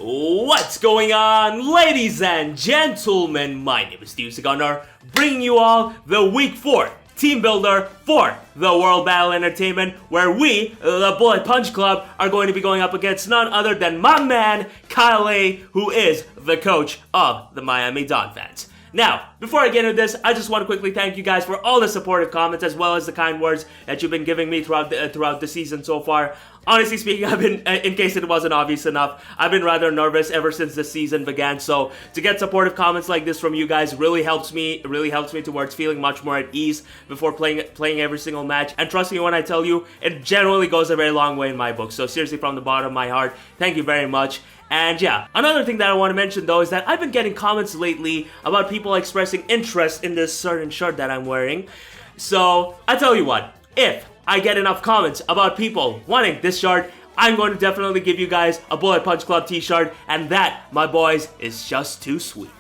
What's going on, ladies and gentlemen? My name is Gunnar, bringing you all the Week 4 Team Builder for the World Battle Entertainment, where we, the Bullet Punch Club, are going to be going up against none other than my man, Kyle A., who is the coach of the Miami Dolphins. Now, before I get into this, I just want to quickly thank you guys for all the supportive comments as well as the kind words that you've been giving me throughout the season so far. Honestly speaking, I've been, in case it wasn't obvious enough, I've been rather nervous ever since the season began. So to get supportive comments like this from you guys really helps me towards feeling much more at ease before playing every single match. And trust me when I tell you, it generally goes a very long way in my book. So seriously, from the bottom of my heart, thank you very much. And yeah, another thing that I want to mention though is that I've been getting comments lately about people expressing interest in this certain shirt that I'm wearing. So I tell you what, if I get enough comments about people wanting this shirt, I'm going to definitely give you guys a Bullet Punch Club t-shirt, and that, my boys, is just too sweet.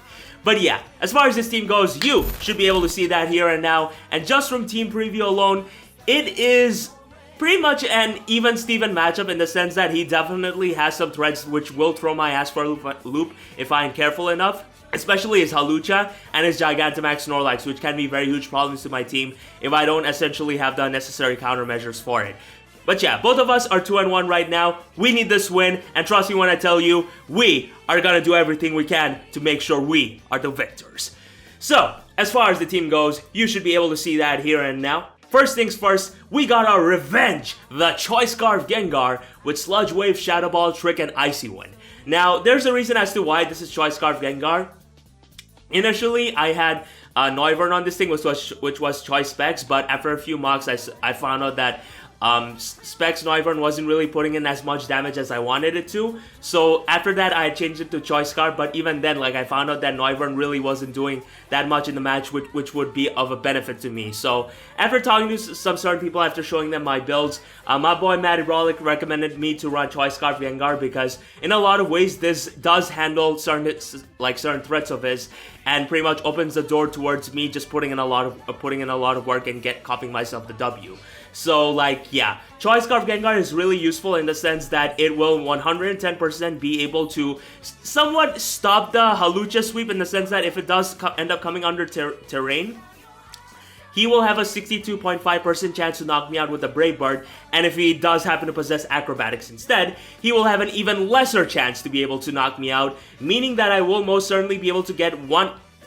But yeah, as far as this team goes, you should be able to see that here and now, and just from team preview alone, it is pretty much an even Steven matchup in the sense that he definitely has some threads which will throw my ass for a loop if I am careful enough. Especially his Hawlucha and his Gigantamax Snorlax, which can be very huge problems to my team if I don't essentially have the necessary countermeasures for it. But yeah, both of us are 2-1 right now. We need this win, and trust me when I tell you, we are gonna do everything we can to make sure we are the victors. So, as far as the team goes, you should be able to see that here and now. First things first, we got our revenge, the Choice Scarf Gengar with Sludge Wave, Shadow Ball, Trick, and Icy Wind. Now, there's a reason as to why this is Choice Scarf Gengar. Initially, I had Noivern on this thing, which was Choice Specs, but after a few mocks, I found out that Specs Noivern wasn't really putting in as much damage as I wanted it to. So after that, I changed it to Choice Scarf, but even then, like, I found out that Noivern really wasn't doing that much in the match, which would be of a benefit to me. So after talking to some certain people, after showing them my builds, my boy Matty Brolic recommended me to run Choice Scarf Gengar because in a lot of ways, this does handle certain threats of his and pretty much opens the door towards me just putting in a lot of work and copying myself the W. So, like, yeah, Choice Scarf Gengar is really useful in the sense that it will 110% be able to somewhat stop the Hawlucha sweep in the sense that if it does end up coming under terrain, he will have a 62.5% chance to knock me out with the Brave Bird, and if he does happen to possess Acrobatics instead, he will have an even lesser chance to be able to knock me out, meaning that I will most certainly be able to get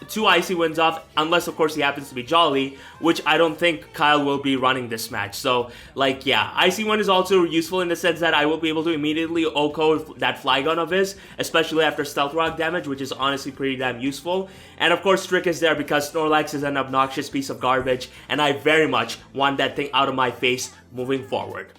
2 Icy Winds off, unless of course he happens to be Jolly, which I don't think Kyle will be running this match. So, like, yeah, Icy Wind is also useful in the sense that I will be able to immediately OHKO that Flygon of his, especially after Stealth Rock damage, which is honestly pretty damn useful. And of course, Trick is there because Snorlax is an obnoxious piece of garbage, and I very much want that thing out of my face moving forward.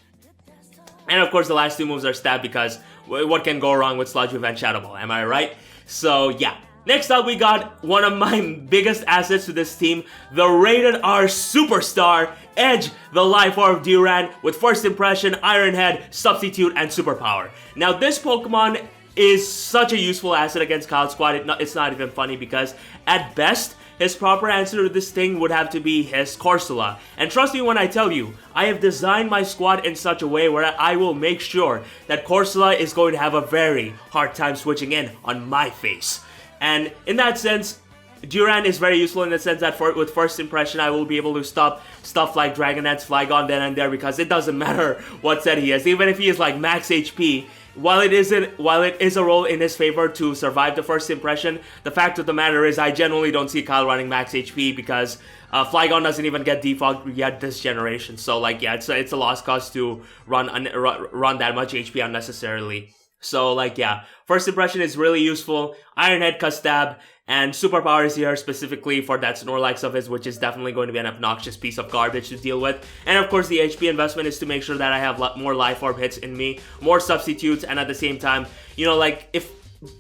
And of course, the last 2 moves are Stab because what can go wrong with Sludge Wave and Shadow Ball, am I right? So, yeah. Next up, we got one of my biggest assets to this team, the Rated R Superstar, Edge, the Life Orb Durant, with First Impression, Iron Head, Substitute, and Superpower. Now, this Pokemon is such a useful asset against Kyle's squad, it's not even funny because, at best, his proper answer to this thing would have to be his Corsola. And trust me when I tell you, I have designed my squad in such a way where I will make sure that Corsola is going to have a very hard time switching in on my face. And in that sense, Durant is very useful in the sense that with First Impression, I will be able to stop stuff like Dragonette's Flygon then and there because it doesn't matter what set he is. Even if he is like max HP, while it is a role in his favor to survive the First Impression, the fact of the matter is I genuinely don't see Kyle running max HP because Flygon doesn't even get defogged yet this generation. So, like, yeah, it's a lost cause to run that much HP unnecessarily. So, like, yeah, First Impression is really useful, Iron Head, Stab, and Superpower is here specifically for that Snorlax of his, which is definitely going to be an obnoxious piece of garbage to deal with. And of course, the HP investment is to make sure that I have more Life Orb hits in me, more substitutes, and at the same time, you know, like, if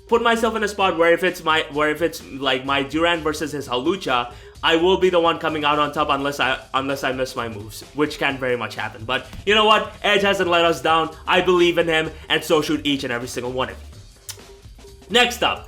put myself in a spot where if it's like my Durant versus his Hawlucha, I will be the one coming out on top unless I miss my moves, which can very much happen. But you know what? Edge hasn't let us down. I believe in him, and so should each and every single one of you. Next up,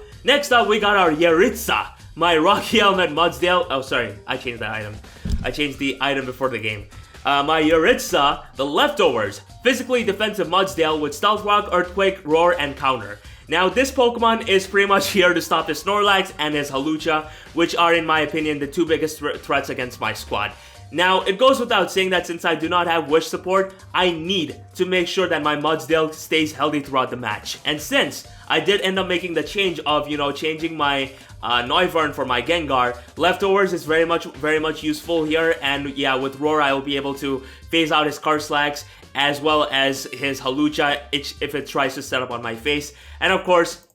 we got our Yaritza, my Rocky Helmet Mudsdale. Oh, sorry, I changed the item. I changed the item before the game. My Yaritza, the Leftovers, physically defensive Mudsdale with Stealth Rock, Earthquake, Roar, and Counter. Now, this Pokemon is pretty much here to stop his Snorlax and his Hawlucha, which are, in my opinion, the two biggest threats against my squad. Now, it goes without saying that since I do not have Wish support, I need to make sure that my Mudsdale stays healthy throughout the match. And since I did end up making the change of, changing my Noivern for my Gengar, Leftovers is very much useful here. And yeah, with Roar, I will be able to phase out his Karslax as well as his Hawlucha if it tries to set up on my face. And of course,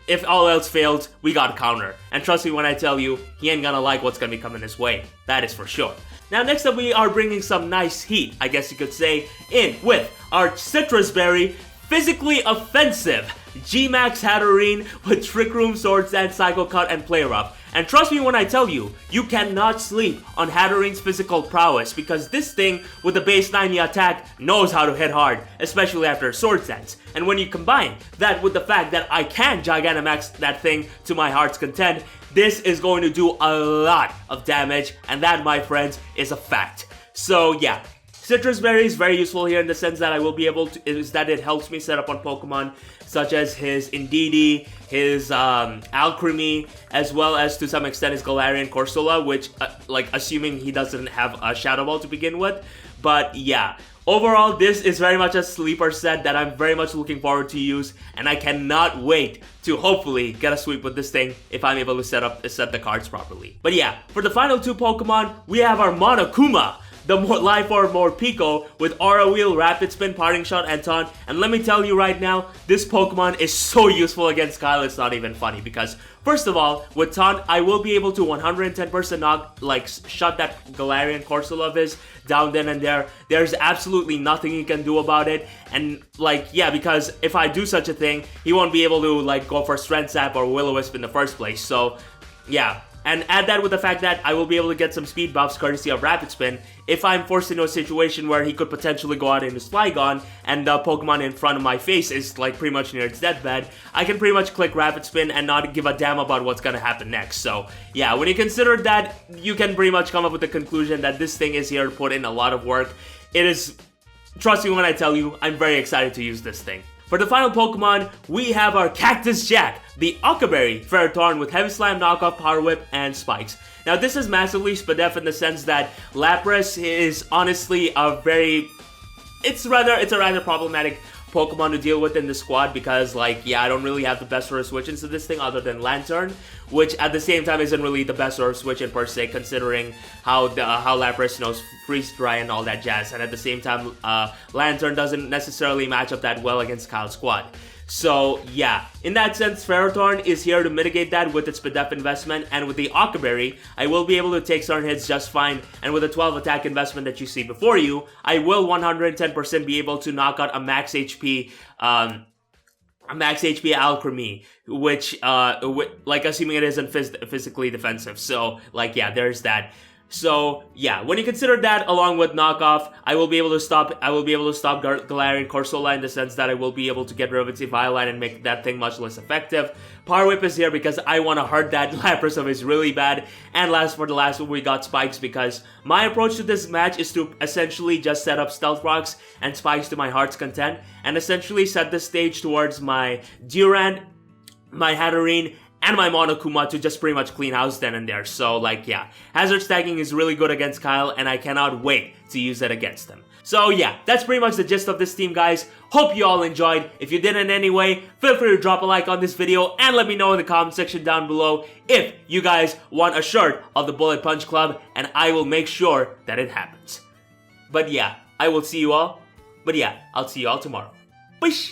if all else fails, we got counter. And trust me when I tell you, he ain't gonna like what's gonna be coming his way. That is for sure. Now, next up, we are bringing some nice heat, I guess you could say, in with our Citrus Berry, physically offensive G-Max Hatterene with Trick Room, Swords Dance, Psycho Cut, and Play Rough. And trust me when I tell you, you cannot sleep on Hatterene's physical prowess because this thing, with the base 90 attack, knows how to hit hard, especially after Swords Dance. And when you combine that with the fact that I can Gigantamax that thing to my heart's content, this is going to do a lot of damage, and that, my friends, is a fact. So yeah, Citrus Berry is very useful here in the sense that I will be able to, it helps me set up on Pokemon such as his Indeedee, his Alcremie, as well as to some extent his Galarian Corsola, which, assuming he doesn't have a Shadow Ball to begin with. But yeah, overall, this is very much a sleeper set that I'm very much looking forward to use, and I cannot wait to hopefully get a sweep with this thing if I'm able to set the cards properly. But yeah, for the final two Pokemon, we have our Monokuma, the Life Orb Morpeko with Aura Wheel, Rapid Spin, Parting Shot, and Taunt. And let me tell you right now, this Pokemon is so useful against Kyle, it's not even funny. Because, first of all, with Taunt, I will be able to 110% shut that Galarian Corsola of his down then and there. There's absolutely nothing he can do about it. And, yeah, because if I do such a thing, he won't be able to, go for Strength Sap or Will-O-Wisp in the first place. So, yeah. And add that with the fact that I will be able to get some speed buffs courtesy of Rapid Spin if I'm forced into a situation where he could potentially go out in his Flygon and the Pokemon in front of my face is pretty much near its deathbed. I can pretty much click Rapid Spin and not give a damn about what's gonna happen next. So yeah, when you consider that, you can pretty much come up with the conclusion that this thing is here to put in a lot of work. It is, trust me when I tell you, I'm very excited to use this thing. For the final Pokemon, we have our Cactus Jack, the Occaberry Ferrothorn with Heavy Slam, Knockoff, Power Whip, and Spikes. Now, this is massively SPDEF in the sense that Lapras is honestly a rather problematic Pokemon to deal with in the squad because, yeah, I don't really have the best sort of switch into this thing other than Lantern, which at the same time isn't really the best sort of switch in per se, considering how Lapras knows Freeze Dry and all that jazz, and at the same time, Lantern doesn't necessarily match up that well against Kyle's squad. So yeah, in that sense, Ferrothorn is here to mitigate that with its SPDEF investment, and with the Occaberry, I will be able to take certain hits just fine, and with a 12 attack investment that you see before you, I will 110% be able to knock out a max HP Alcremie, which, assuming it isn't physically defensive, so, yeah, there's that. So yeah, when you consider that along with Knockoff, I will be able to stop Galarian Corsola in the sense that I will be able to get rid of its Eviline and make that thing much less effective. Power Whip is here because I want to hurt that Lapras of his really bad. And for the last one, we got Spikes because my approach to this match is to essentially just set up Stealth Rocks and Spikes to my heart's content, and essentially set the stage towards my Durant, my Hatterene, and my Monokuma to just pretty much clean house then and there. So, yeah, Hazard Stacking is really good against Kyle, and I cannot wait to use it against him. So, yeah, that's pretty much the gist of this team, guys. Hope you all enjoyed. If you did in any way, feel free to drop a like on this video, and let me know in the comment section down below if you guys want a shirt of the Bullet Punch Club, and I will make sure that it happens. But yeah, I will see you all. But yeah, I'll see you all tomorrow. Bish!